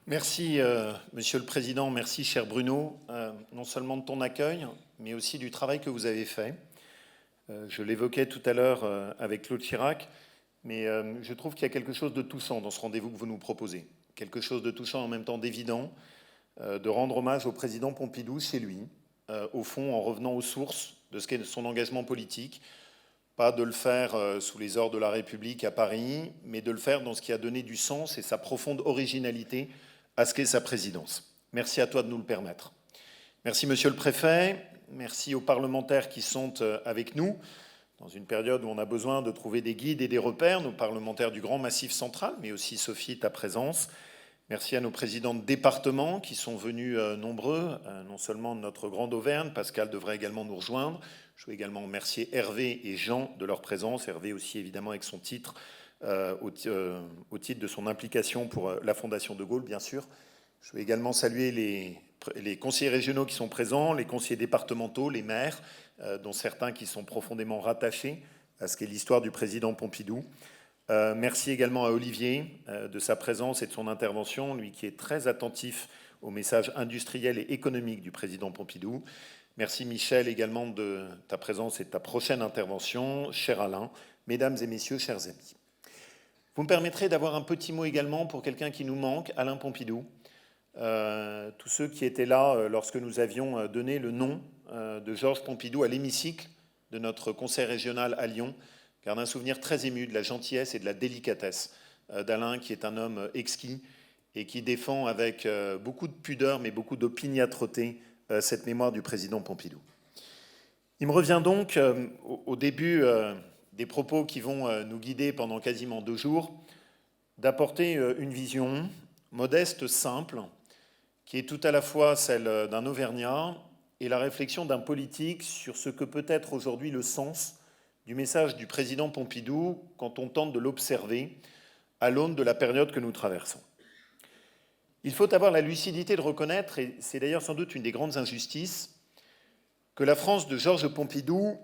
Merci, Monsieur le Président, merci, cher Bruno, non seulement de ton accueil, mais aussi du travail que vous avez fait. Je l'évoquais tout à l'heure avec Claude Chirac, mais je trouve qu'il y a quelque chose de touchant dans ce rendez-vous que vous nous proposez. Quelque chose de touchant en même temps d'évident, de rendre hommage au président Pompidou chez lui, au fond en revenant aux sources de ce qu'est son engagement politique, pas de le faire sous les ordres de la République à Paris, mais de le faire dans ce qui a donné du sens et sa profonde originalité à ce qu'est sa présidence. Merci à toi de nous le permettre. Merci Monsieur le Préfet, merci aux parlementaires qui sont avec nous, dans une période où on a besoin de trouver des guides et des repères, nos parlementaires du Grand Massif central, mais aussi Sophie, ta présence. Merci à nos présidents de département qui sont venus nombreux, non seulement de notre grande Auvergne, Pascal devrait également nous rejoindre. Je veux également remercier Hervé et Jean de leur présence, Hervé aussi évidemment avec son titre, au titre de son implication pour la Fondation de Gaulle, bien sûr. Je veux également saluer les conseillers régionaux qui sont présents, les conseillers départementaux, les maires, dont certains qui sont profondément rattachés à ce qu'est l'histoire du président Pompidou. Merci également à Olivier de sa présence et de son intervention, lui qui est très attentif au message industriel et économique du président Pompidou. Merci Michel également de ta présence et de ta prochaine intervention. Cher Alain, mesdames et messieurs, chers amis. Vous me permettrez d'avoir un petit mot également pour quelqu'un qui nous manque, Alain Pompidou. Tous ceux qui étaient là lorsque nous avions donné le nom de Georges Pompidou à l'hémicycle de notre conseil régional à Lyon, gardent un souvenir très ému de la gentillesse et de la délicatesse d'Alain, qui est un homme exquis et qui défend avec beaucoup de pudeur, mais beaucoup d'opiniâtreté, cette mémoire du président Pompidou. Il me revient donc, au début des propos qui vont nous guider pendant quasiment 2 jours, d'apporter une vision modeste, simple, qui est tout à la fois celle d'un Auvergnat et la réflexion d'un politique sur ce que peut être aujourd'hui le sens du message du président Pompidou quand on tente de l'observer à l'aune de la période que nous traversons. Il faut avoir la lucidité de reconnaître, et c'est d'ailleurs sans doute une des grandes injustices, que la France de Georges Pompidou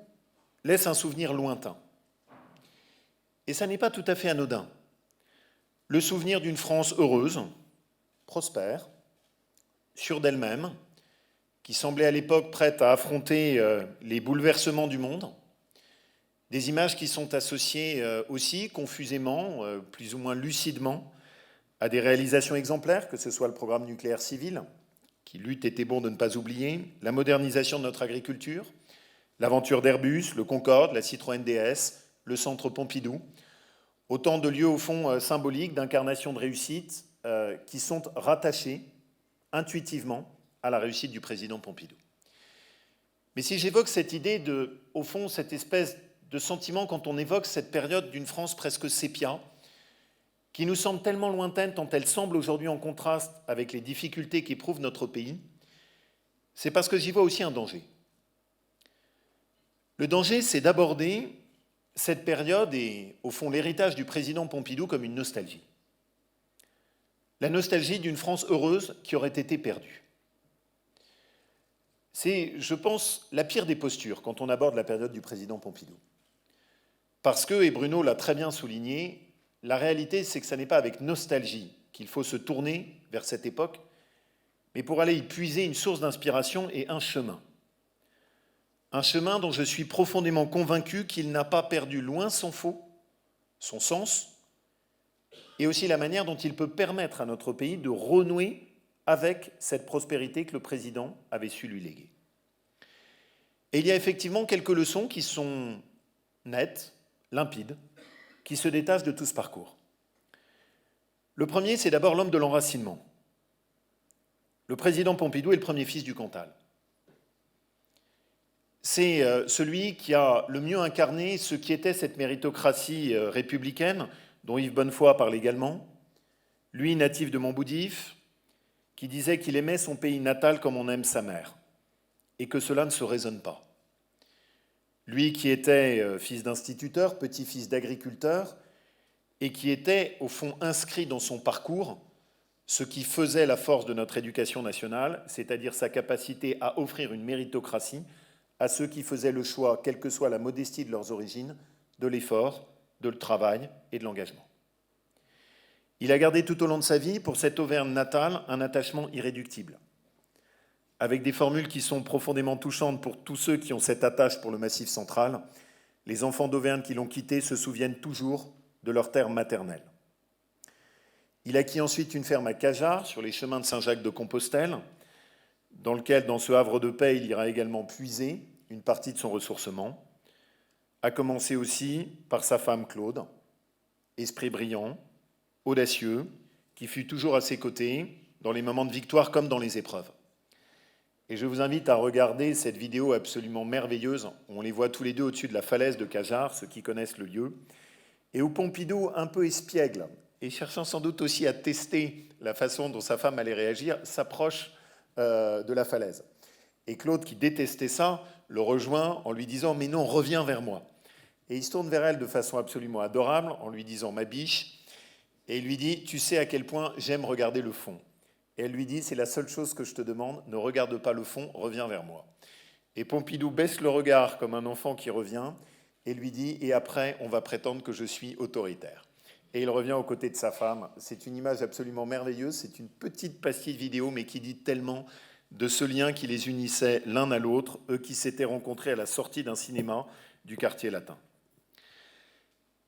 laisse un souvenir lointain. Et ça n'est pas tout à fait anodin. Le souvenir d'une France heureuse, prospère, sûre d'elle-même, qui semblait à l'époque prête à affronter les bouleversements du monde, des images qui sont associées aussi confusément, plus ou moins lucidement, à des réalisations exemplaires, que ce soit le programme nucléaire civil, qui l'eût été bon de ne pas oublier, la modernisation de notre agriculture, l'aventure d'Airbus, le Concorde, la Citroën DS, le Centre Pompidou, autant de lieux au fond symboliques, d'incarnation de réussite, qui sont rattachés intuitivement à la réussite du président Pompidou. Mais si j'évoque cette idée de, au fond, cette espèce de sentiment quand on évoque cette période d'une France presque sépia, qui nous semble tellement lointaine tant elle semble aujourd'hui en contraste avec les difficultés qu'éprouve notre pays, c'est parce que j'y vois aussi un danger. Le danger, c'est d'aborder cette période et, au fond, l'héritage du président Pompidou comme une nostalgie. La nostalgie d'une France heureuse qui aurait été perdue. C'est, je pense, la pire des postures quand on aborde la période du président Pompidou. Parce que, et Bruno l'a très bien souligné, la réalité, c'est que ce n'est pas avec nostalgie qu'il faut se tourner vers cette époque, mais pour aller y puiser une source d'inspiration et un chemin. Un chemin dont je suis profondément convaincu qu'il n'a pas perdu loin s'en faut, son sens, et aussi la manière dont il peut permettre à notre pays de renouer avec cette prospérité que le président avait su lui léguer. Et il y a effectivement quelques leçons qui sont nettes, limpides, qui se détachent de tout ce parcours. Le premier, c'est d'abord l'homme de l'enracinement. Le président Pompidou est le premier fils du Cantal. C'est celui qui a le mieux incarné ce qui était cette méritocratie républicaine, dont Yves Bonnefoy parle également. Lui, natif de Montboudif, qui disait qu'il aimait son pays natal comme on aime sa mère, et que cela ne se raisonne pas. Lui qui était fils d'instituteur, petit-fils d'agriculteur, et qui était, au fond, inscrit dans son parcours ce qui faisait la force de notre éducation nationale, c'est-à-dire sa capacité à offrir une méritocratie à ceux qui faisaient le choix, quelle que soit la modestie de leurs origines, de l'effort, de le travail et de l'engagement. Il a gardé tout au long de sa vie, pour cette Auvergne natale, un attachement irréductible, avec des formules qui sont profondément touchantes pour tous ceux qui ont cette attache pour le Massif central. Les enfants d'Auvergne qui l'ont quitté se souviennent toujours de leur terre maternelle. Il acquit ensuite une ferme à Cajarc, sur les chemins de Saint-Jacques-de-Compostelle, dans lequel, dans ce havre de paix, il ira également puiser une partie de son ressourcement, à commencer aussi par sa femme Claude, esprit brillant, audacieux, qui fut toujours à ses côtés, dans les moments de victoire comme dans les épreuves. Et je vous invite à regarder cette vidéo absolument merveilleuse, où on les voit tous les deux au-dessus de la falaise de Cajarc, ceux qui connaissent le lieu, et où Pompidou, un peu espiègle, et cherchant sans doute aussi à tester la façon dont sa femme allait réagir, s'approche de la falaise. Et Claude, qui détestait ça, le rejoint en lui disant « Mais non, reviens vers moi ». Et il se tourne vers elle de façon absolument adorable, en lui disant « Ma biche », et il lui dit « Tu sais à quel point j'aime regarder le fond ». Et elle lui dit « C'est la seule chose que je te demande, ne regarde pas le fond, reviens vers moi ». Et Pompidou baisse le regard comme un enfant qui revient, et lui dit « Et après, on va prétendre que je suis autoritaire ». Et il revient aux côtés de sa femme. C'est une image absolument merveilleuse, c'est une petite pastille vidéo, mais qui dit tellement de ce lien qui les unissait l'un à l'autre, eux qui s'étaient rencontrés à la sortie d'un cinéma du quartier latin.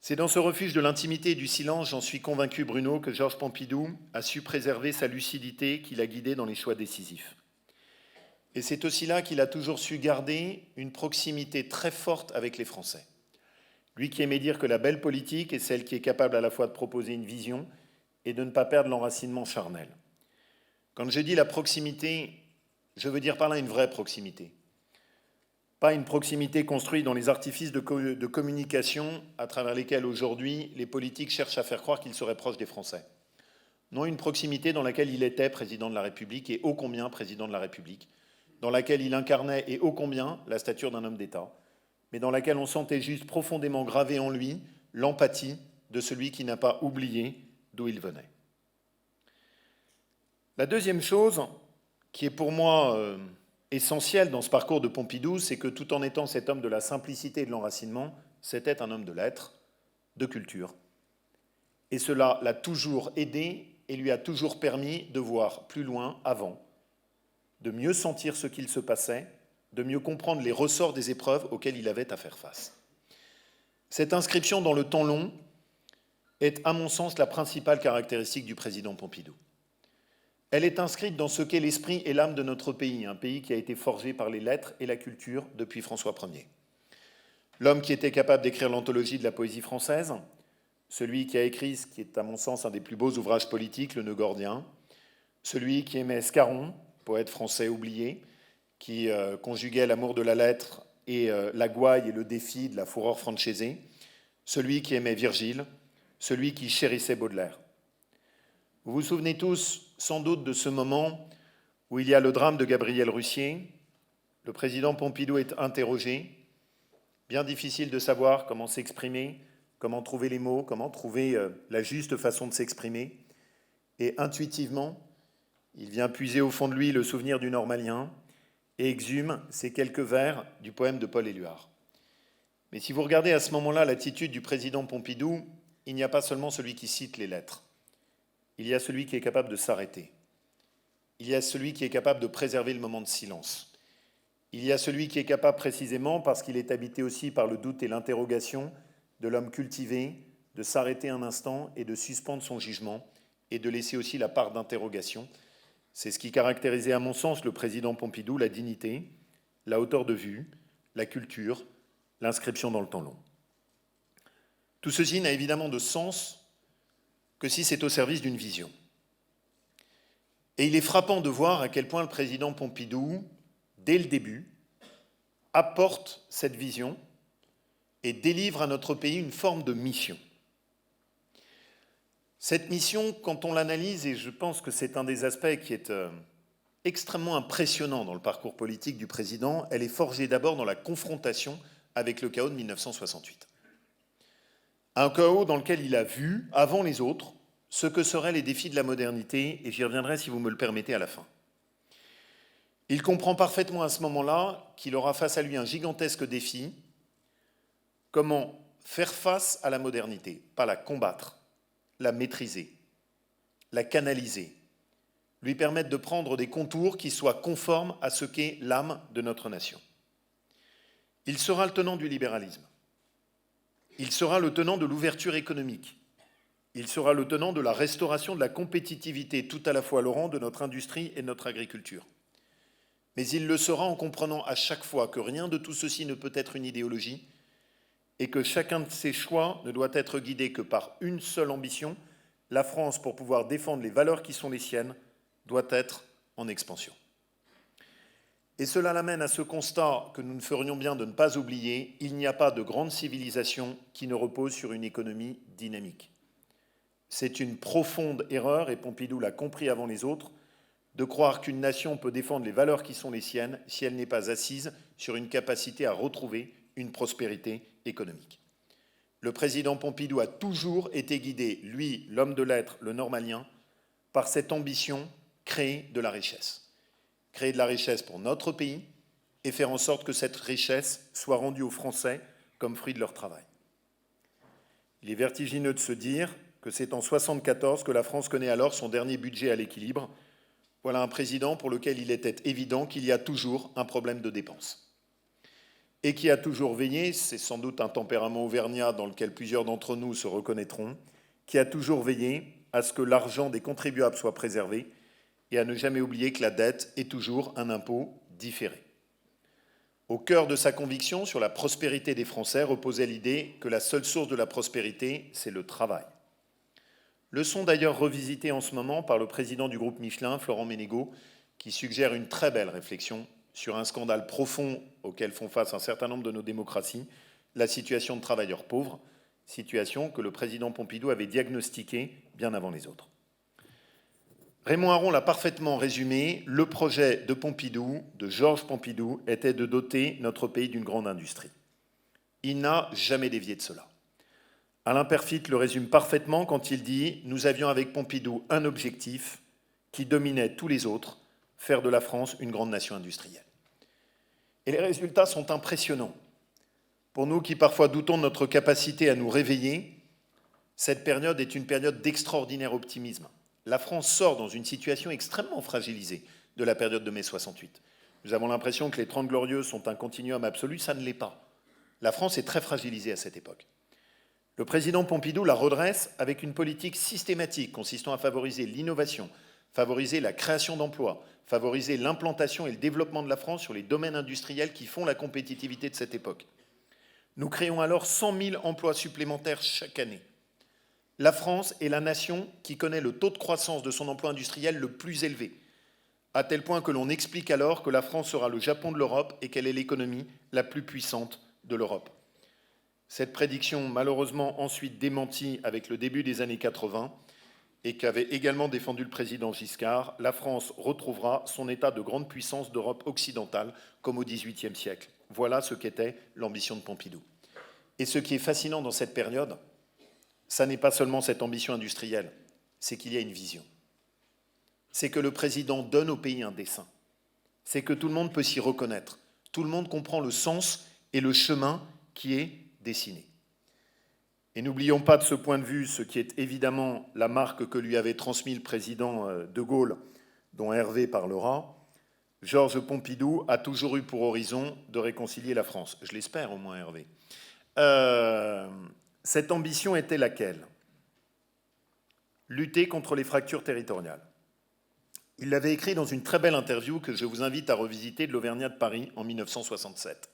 C'est dans ce refuge de l'intimité et du silence, j'en suis convaincu, Bruno, que Georges Pompidou a su préserver sa lucidité qui l'a guidé dans les choix décisifs. Et c'est aussi là qu'il a toujours su garder une proximité très forte avec les Français. Lui qui aimait dire que la belle politique est celle qui est capable à la fois de proposer une vision et de ne pas perdre l'enracinement charnel. Quand je dis la proximité, je veux dire par là une vraie proximité. Pas une proximité construite dans les artifices de communication à travers lesquels aujourd'hui les politiques cherchent à faire croire qu'ils seraient proches des Français. Non, une proximité dans laquelle il était président de la République et ô combien président de la République, dans laquelle il incarnait et ô combien la stature d'un homme d'État, mais dans laquelle on sentait juste profondément gravé en lui l'empathie de celui qui n'a pas oublié d'où il venait. La deuxième chose, qui est pour moi essentielle dans ce parcours de Pompidou, c'est que tout en étant cet homme de la simplicité et de l'enracinement, c'était un homme de lettres, de culture. Et cela l'a toujours aidé et lui a toujours permis de voir plus loin avant, de mieux sentir ce qu'il se passait, de mieux comprendre les ressorts des épreuves auxquelles il avait à faire face. Cette inscription dans le temps long est, à mon sens, la principale caractéristique du président Pompidou. Elle est inscrite dans ce qu'est l'esprit et l'âme de notre pays, un pays qui a été forgé par les lettres et la culture depuis François Ier. L'homme qui était capable d'écrire l'anthologie de la poésie française, celui qui a écrit ce qui est, à mon sens, un des plus beaux ouvrages politiques, le Nœud gordien, celui qui aimait Scarron, poète français oublié, qui conjuguait l'amour de la lettre et la gouaille et le défi de la fureur francese, celui qui aimait Virgile, celui qui chérissait Baudelaire. Vous vous souvenez tous sans doute de ce moment où il y a le drame de Gabriel Russier, le président Pompidou est interrogé, bien difficile de savoir comment s'exprimer, comment trouver les mots, comment trouver la juste façon de s'exprimer, et intuitivement, il vient puiser au fond de lui le souvenir du Normalien, et exhume ces quelques vers du poème de Paul Éluard. Mais si vous regardez à ce moment-là l'attitude du président Pompidou, il n'y a pas seulement celui qui cite les lettres. Il y a celui qui est capable de s'arrêter. Il y a celui qui est capable de préserver le moment de silence. Il y a celui qui est capable précisément, parce qu'il est habité aussi par le doute et l'interrogation de l'homme cultivé, de s'arrêter un instant et de suspendre son jugement et de laisser aussi la part d'interrogation. C'est ce qui caractérisait, à mon sens, le président Pompidou, la dignité, la hauteur de vue, la culture, l'inscription dans le temps long. Tout ceci n'a évidemment de sens que si c'est au service d'une vision. Et il est frappant de voir à quel point le président Pompidou, dès le début, apporte cette vision et délivre à notre pays une forme de mission. Cette mission, quand on l'analyse, et je pense que c'est un des aspects qui est extrêmement impressionnant dans le parcours politique du président, elle est forgée d'abord dans la confrontation avec le chaos de 1968. Un chaos dans lequel il a vu, avant les autres, ce que seraient les défis de la modernité, et j'y reviendrai si vous me le permettez à la fin. Il comprend parfaitement à ce moment-là qu'il aura face à lui un gigantesque défi, comment faire face à la modernité, pas la combattre, la maîtriser, la canaliser, lui permettre de prendre des contours qui soient conformes à ce qu'est l'âme de notre nation. Il sera le tenant du libéralisme. Il sera le tenant de l'ouverture économique. Il sera le tenant de la restauration de la compétitivité tout à la fois, Laurent, de notre industrie et de notre agriculture. Mais il le sera en comprenant à chaque fois que rien de tout ceci ne peut être une idéologie et que chacun de ses choix ne doit être guidé que par une seule ambition. La France, pour pouvoir défendre les valeurs qui sont les siennes, doit être en expansion. Et cela l'amène à ce constat que nous ne ferions bien de ne pas oublier, il n'y a pas de grande civilisation qui ne repose sur une économie dynamique. C'est une profonde erreur, et Pompidou l'a compris avant les autres, de croire qu'une nation peut défendre les valeurs qui sont les siennes si elle n'est pas assise sur une capacité à retrouver une prospérité économique. Le président Pompidou a toujours été guidé, lui, l'homme de lettres, le normalien, par cette ambition, créer de la richesse. Créer de la richesse pour notre pays et faire en sorte que cette richesse soit rendue aux Français comme fruit de leur travail. Il est vertigineux de se dire que c'est en 1974 que la France connaît alors son dernier budget à l'équilibre. Voilà un président pour lequel il était évident qu'il y a toujours un problème de dépenses. Et qui a toujours veillé, c'est sans doute un tempérament auvergnat dans lequel plusieurs d'entre nous se reconnaîtront, qui a toujours veillé à ce que l'argent des contribuables soit préservé et à ne jamais oublier que la dette est toujours un impôt différé. Au cœur de sa conviction sur la prospérité des Français reposait l'idée que la seule source de la prospérité, c'est le travail. Leçon d'ailleurs revisitée en ce moment par le président du groupe Michelin, Florent Menegaux, qui suggère une très belle réflexion sur un scandale profond auquel font face un certain nombre de nos démocraties, la situation de travailleurs pauvres, situation que le président Pompidou avait diagnostiquée bien avant les autres. Raymond Aron l'a parfaitement résumé, le projet de Pompidou, de Georges Pompidou, était de doter notre pays d'une grande industrie. Il n'a jamais dévié de cela. Alain Peyrefitte le résume parfaitement quand il dit « Nous avions avec Pompidou un objectif qui dominait tous les autres, faire de la France une grande nation industrielle. » Et les résultats sont impressionnants. Pour nous qui parfois doutons de notre capacité à nous réveiller, cette période est une période d'extraordinaire optimisme. La France sort dans une situation extrêmement fragilisée de la période de mai 68. Nous avons l'impression que les 30 Glorieuses sont un continuum absolu, ça ne l'est pas. La France est très fragilisée à cette époque. Le président Pompidou la redresse avec une politique systématique consistant à favoriser l'innovation, favoriser la création d'emplois, favoriser l'implantation et le développement de la France sur les domaines industriels qui font la compétitivité de cette époque. Nous créons alors 100 000 emplois supplémentaires chaque année. La France est la nation qui connaît le taux de croissance de son emploi industriel le plus élevé, à tel point que l'on explique alors que la France sera le Japon de l'Europe et qu'elle est l'économie la plus puissante de l'Europe. Cette prédiction, malheureusement ensuite démentie avec le début des années 80, et qu'avait également défendu le président Giscard, la France retrouvera son état de grande puissance d'Europe occidentale comme au XVIIIe siècle. Voilà ce qu'était l'ambition de Pompidou. Et ce qui est fascinant dans cette période, ça n'est pas seulement cette ambition industrielle, c'est qu'il y a une vision. C'est que le président donne au pays un dessein. C'est que tout le monde peut s'y reconnaître. Tout le monde comprend le sens et le chemin qui est dessiné. Et n'oublions pas de ce point de vue ce qui est évidemment la marque que lui avait transmis le président de Gaulle, dont Hervé parlera. Georges Pompidou a toujours eu pour horizon de réconcilier la France. Je l'espère au moins, Hervé. Cette ambition était laquelle? Lutter contre les fractures territoriales. Il l'avait écrit dans une très belle interview que je vous invite à revisiter de l'Auvergnat de Paris en 1967,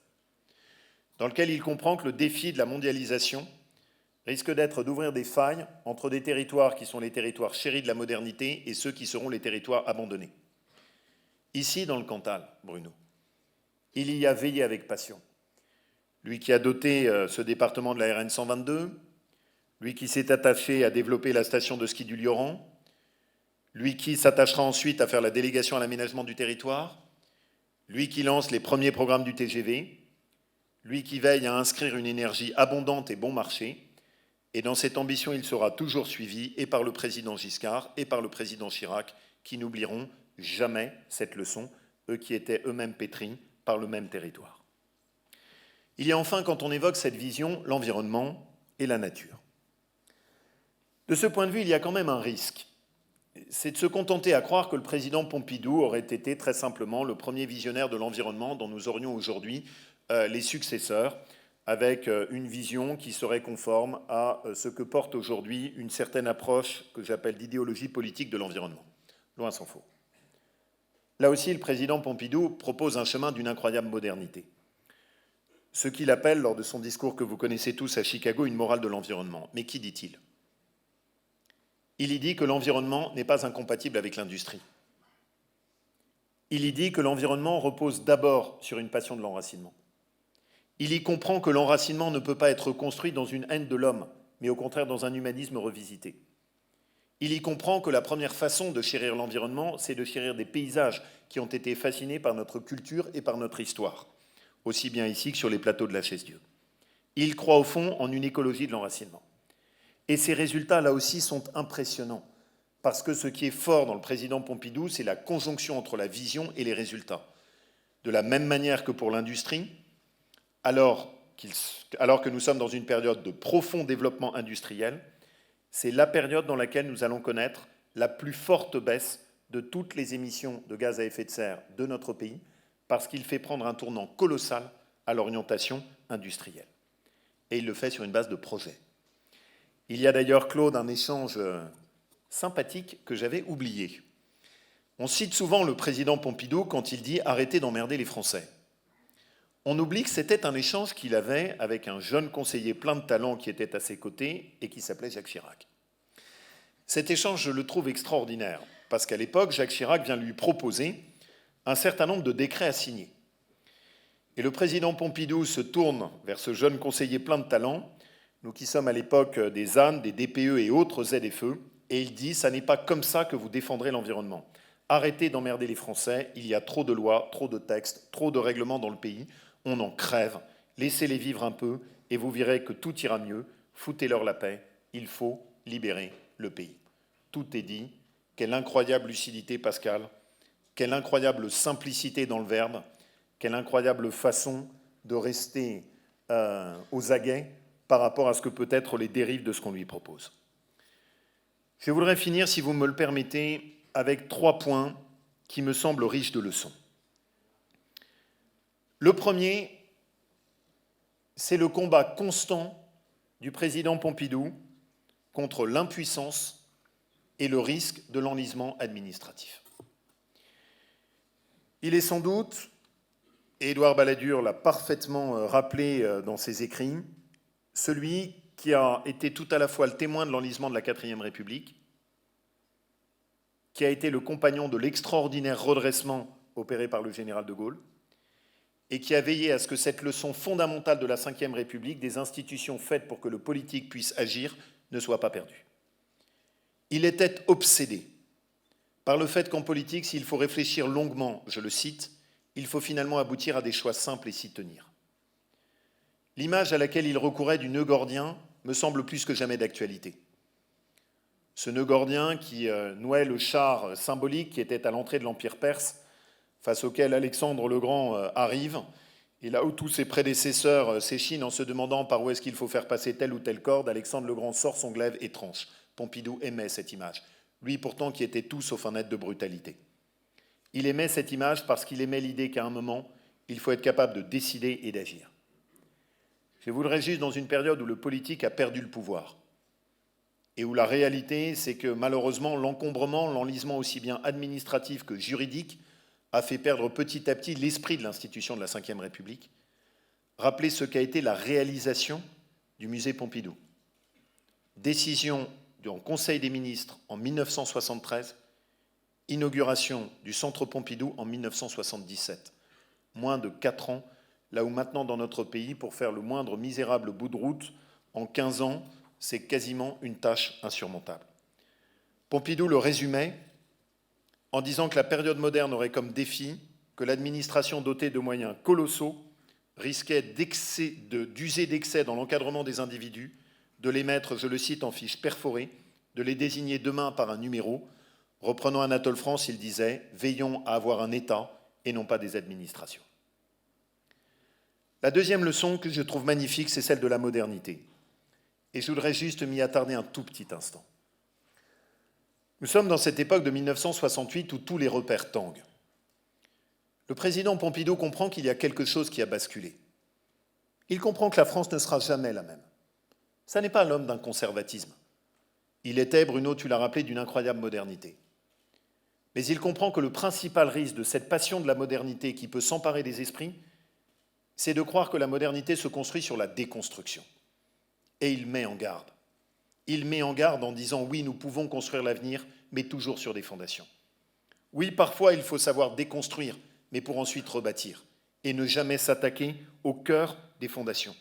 dans lequel il comprend que le défi de la mondialisation risque d'être d'ouvrir des failles entre des territoires qui sont les territoires chéris de la modernité et ceux qui seront les territoires abandonnés. Ici, dans le Cantal, Bruno, il y a veillé avec passion. Lui qui a doté ce département de la RN 122, lui qui s'est attaché à développer la station de ski du Lioran, lui qui s'attachera ensuite à faire la délégation à l'aménagement du territoire, lui qui lance les premiers programmes du TGV, lui qui veille à inscrire une énergie abondante et bon marché. Et dans cette ambition, il sera toujours suivi et par le président Giscard et par le président Chirac, qui n'oublieront jamais cette leçon, eux qui étaient eux-mêmes pétris par le même territoire. Il y a enfin, quand on évoque cette vision, l'environnement et la nature. De ce point de vue, il y a quand même un risque. c'est de se contenter à croire que le président Pompidou aurait été très simplement le premier visionnaire de l'environnement dont nous aurions aujourd'hui les successeurs, avec une vision qui serait conforme à ce que porte aujourd'hui une certaine approche que j'appelle d'idéologie politique de l'environnement. Loin s'en faut. Là aussi, le président Pompidou propose un chemin d'une incroyable modernité. Ce qu'il appelle, lors de son discours que vous connaissez tous à Chicago, une morale de l'environnement. Mais qui dit-il ? Il y dit que l'environnement n'est pas incompatible avec l'industrie. Il y dit que l'environnement repose d'abord sur une passion de l'enracinement. Il y comprend que l'enracinement ne peut pas être construit dans une haine de l'homme, mais au contraire dans un humanisme revisité. Il y comprend que la première façon de chérir l'environnement, c'est de chérir des paysages qui ont été fascinés par notre culture et par notre histoire, aussi bien ici que sur les plateaux de la Chaise-Dieu. Il croit au fond en une écologie de l'enracinement. Et ces résultats, là aussi, sont impressionnants, parce que ce qui est fort dans le président Pompidou, c'est la conjonction entre la vision et les résultats. De la même manière que pour l'industrie, alors que nous sommes dans une période de profond développement industriel, c'est la période dans laquelle nous allons connaître la plus forte baisse de toutes les émissions de gaz à effet de serre de notre pays, parce qu'il fait prendre un tournant colossal à l'orientation industrielle. Et il le fait sur une base de projet. Il y a d'ailleurs, Claude, un échange sympathique que j'avais oublié. On cite souvent le président Pompidou quand il dit « arrêtez d'emmerder les Français ». On oublie que c'était un échange qu'il avait avec un jeune conseiller plein de talent qui était à ses côtés et qui s'appelait Jacques Chirac. Cet échange, je le trouve extraordinaire, parce qu'à l'époque, Jacques Chirac vient lui proposer un certain nombre de décrets à signer. Et le président Pompidou se tourne vers ce jeune conseiller plein de talent, nous qui sommes à l'époque des ânes, des DPE et autres ZFE, et il dit « ça n'est pas comme ça que vous défendrez l'environnement. Arrêtez d'emmerder les Français, il y a trop de lois, trop de textes, trop de règlements dans le pays. On en crève, laissez-les vivre un peu et vous verrez que tout ira mieux, foutez-leur la paix, il faut libérer le pays. » Tout est dit, quelle incroyable lucidité Pascal, quelle incroyable simplicité dans le verbe, quelle incroyable façon de rester aux aguets par rapport à ce que peut être les dérives de ce qu'on lui propose. Je voudrais finir, si vous me le permettez, avec 3 points qui me semblent riches de leçons. Le premier, c'est le combat constant du président Pompidou contre l'impuissance et le risque de l'enlisement administratif. Il est sans doute, et Édouard Balladur l'a parfaitement rappelé dans ses écrits, celui qui a été tout à la fois le témoin de l'enlisement de la 4e République, qui a été le compagnon de l'extraordinaire redressement opéré par le général de Gaulle, et qui a veillé à ce que cette leçon fondamentale de la Ve République, des institutions faites pour que le politique puisse agir, ne soit pas perdue. Il était obsédé par le fait qu'en politique, s'il faut réfléchir longuement, je le cite, il faut finalement aboutir à des choix simples et s'y tenir. L'image à laquelle il recourait du nœud gordien me semble plus que jamais d'actualité. Ce nœud gordien qui nouait le char symbolique qui était à l'entrée de l'Empire perse, face auquel Alexandre le Grand arrive, et là où tous ses prédécesseurs s'échinent en se demandant par où est-ce qu'il faut faire passer telle ou telle corde, Alexandre le Grand sort son glaive et tranche. Pompidou aimait cette image, lui pourtant qui était tout sauf un être de brutalité. Il aimait cette image parce qu'il aimait l'idée qu'à un moment, il faut être capable de décider et d'agir. Je voudrais juste dans une période où le politique a perdu le pouvoir, et où la réalité, c'est que malheureusement, l'encombrement, l'enlisement aussi bien administratif que juridique, a fait perdre petit à petit l'esprit de l'institution de la Ve République, rappeler ce qu'a été la réalisation du musée Pompidou. Décision du Conseil des ministres en 1973, inauguration du Centre Pompidou en 1977. Moins de 4 ans, là où maintenant dans notre pays, pour faire le moindre misérable bout de route, en 15 ans, c'est quasiment une tâche insurmontable. Pompidou le résumait en disant que la période moderne aurait comme défi que l'administration dotée de moyens colossaux risquait d'user d'excès dans l'encadrement des individus, de les mettre, je le cite, en fiches perforées, de les désigner demain par un numéro. Reprenant Anatole France, il disait « Veillons à avoir un État et non pas des administrations ». La deuxième leçon que je trouve magnifique, c'est celle de la modernité. Et je voudrais juste m'y attarder un tout petit instant. Nous sommes dans cette époque de 1968 où tous les repères tanguent. Le président Pompidou comprend qu'il y a quelque chose qui a basculé. Il comprend que la France ne sera jamais la même. Ça n'est pas l'homme d'un conservatisme. Il était, Bruno, tu l'as rappelé, d'une incroyable modernité. Mais il comprend que le principal risque de cette passion de la modernité qui peut s'emparer des esprits, c'est de croire que la modernité se construit sur la déconstruction. Et il met en garde. Il met en garde en disant « oui, nous pouvons construire l'avenir, mais toujours sur des fondations ». Oui, parfois, il faut savoir déconstruire, mais pour ensuite rebâtir, et ne jamais s'attaquer au cœur des fondations.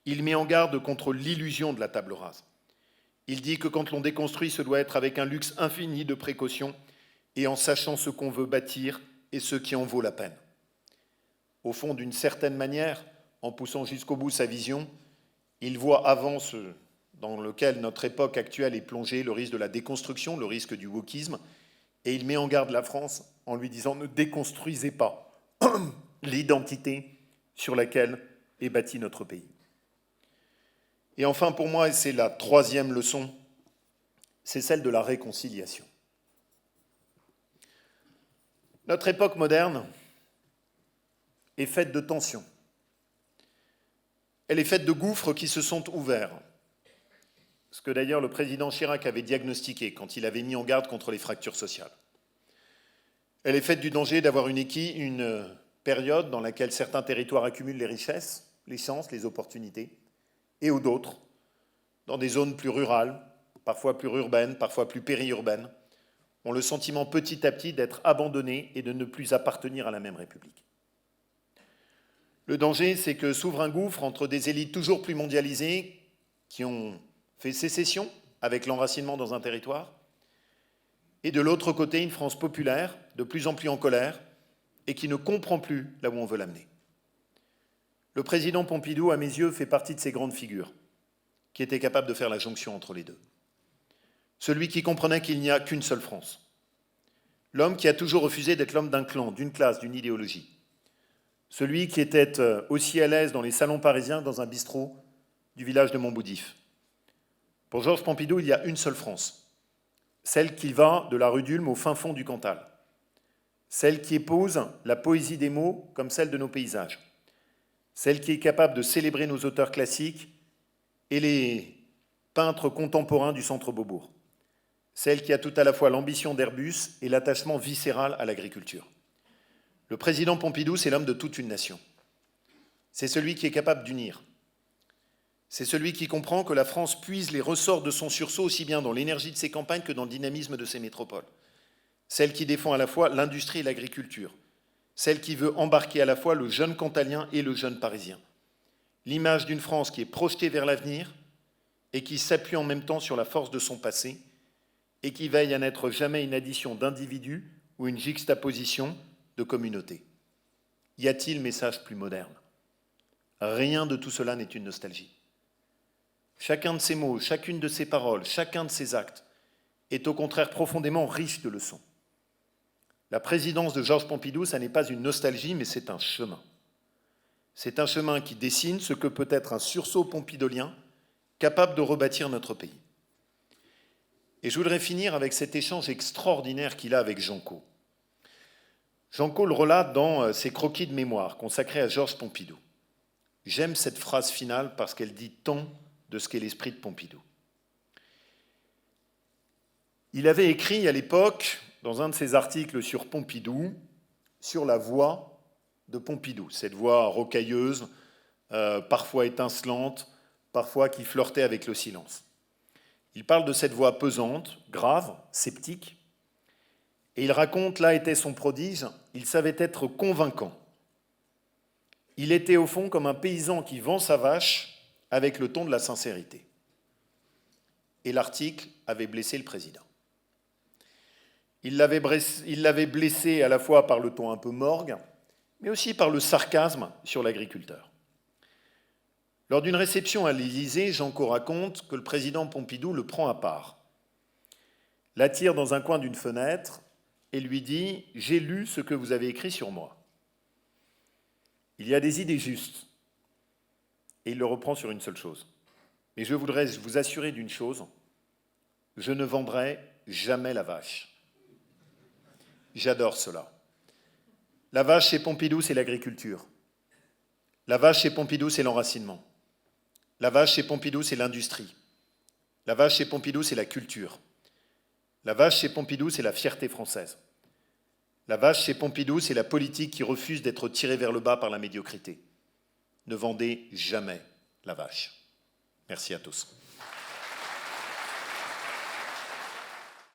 Il met en garde contre l'illusion de la table rase. Il dit que quand l'on déconstruit, ce doit être avec un luxe infini de précautions et en sachant ce qu'on veut bâtir et ce qui en vaut la peine. Au fond, d'une certaine manière, en poussant jusqu'au bout sa vision, il voit avant ce dans lequel notre époque actuelle est plongée, le risque de la déconstruction, le risque du wokisme, et il met en garde la France en lui disant « ne déconstruisez pas l'identité sur laquelle est bâti notre pays ». Et enfin, pour moi, et c'est la troisième leçon, c'est celle de la réconciliation. Notre époque moderne est faite de tensions. Elle est faite de gouffres qui se sont ouverts. Ce que d'ailleurs le président Chirac avait diagnostiqué quand il avait mis en garde contre les fractures sociales. Elle est faite du danger d'avoir une période dans laquelle certains territoires accumulent les richesses, les chances, les opportunités, et où d'autres, dans des zones plus rurales, parfois plus urbaines, parfois plus périurbaines, ont le sentiment petit à petit d'être abandonnés et de ne plus appartenir à la même République. Le danger, c'est que s'ouvre un gouffre entre des élites toujours plus mondialisées qui ont fait sécession avec l'enracinement dans un territoire, et de l'autre côté, une France populaire, de plus en plus en colère, et qui ne comprend plus là où on veut l'amener. Le président Pompidou, à mes yeux, fait partie de ces grandes figures qui étaient capables de faire la jonction entre les deux. Celui qui comprenait qu'il n'y a qu'une seule France. L'homme qui a toujours refusé d'être l'homme d'un clan, d'une classe, d'une idéologie. Celui qui était aussi à l'aise dans les salons parisiens que dans un bistrot du village de Montboudif. Pour Georges Pompidou, il y a une seule France, celle qui va de la rue d'Ulm au fin fond du Cantal, celle qui épouse la poésie des mots comme celle de nos paysages, celle qui est capable de célébrer nos auteurs classiques et les peintres contemporains du centre Beaubourg, celle qui a tout à la fois l'ambition d'Airbus et l'attachement viscéral à l'agriculture. Le président Pompidou, c'est l'homme de toute une nation. C'est celui qui est capable d'unir. C'est celui qui comprend que la France puise les ressorts de son sursaut aussi bien dans l'énergie de ses campagnes que dans le dynamisme de ses métropoles. Celle qui défend à la fois l'industrie et l'agriculture. Celle qui veut embarquer à la fois le jeune cantalien et le jeune parisien. L'image d'une France qui est projetée vers l'avenir et qui s'appuie en même temps sur la force de son passé et qui veille à n'être jamais une addition d'individus ou une juxtaposition de communautés. Y a-t-il message plus moderne? Rien de tout cela n'est une nostalgie. Chacun de ces mots, chacune de ces paroles, chacun de ces actes est au contraire profondément riche de leçons. La présidence de Georges Pompidou, ça n'est pas une nostalgie, mais c'est un chemin. C'est un chemin qui dessine ce que peut être un sursaut pompidolien capable de rebâtir notre pays. Et je voudrais finir avec cet échange extraordinaire qu'il a avec Jean Cau. Jean Cau le relate dans ses croquis de mémoire consacrés à Georges Pompidou. J'aime cette phrase finale parce qu'elle dit tant de ce qu'est l'esprit de Pompidou. Il avait écrit à l'époque, dans un de ses articles sur Pompidou, sur la voix de Pompidou, cette voix rocailleuse, parfois étincelante, parfois qui flirtait avec le silence. Il parle de cette voix pesante, grave, sceptique, et il raconte, là était son prodige, il savait être convaincant. Il était au fond comme un paysan qui vend sa vache avec le ton de la sincérité. Et l'article avait blessé le président. Il l'avait blessé à la fois par le ton un peu morgue, mais aussi par le sarcasme sur l'agriculteur. Lors d'une réception à l'Élysée, Jean Cau raconte que le président Pompidou le prend à part, l'attire dans un coin d'une fenêtre et lui dit « J'ai lu ce que vous avez écrit sur moi. Il y a des idées justes. » Et il le reprend sur une seule chose. « Mais je voudrais vous assurer d'une chose, je ne vendrai jamais la vache. J'adore cela. La vache chez Pompidou, c'est l'agriculture. La vache chez Pompidou, c'est l'enracinement. La vache chez Pompidou, c'est l'industrie. La vache chez Pompidou, c'est la culture. La vache chez Pompidou, c'est la fierté française. La vache chez Pompidou, c'est la politique qui refuse d'être tirée vers le bas par la médiocrité. Ne vendez jamais la vache. Merci à tous.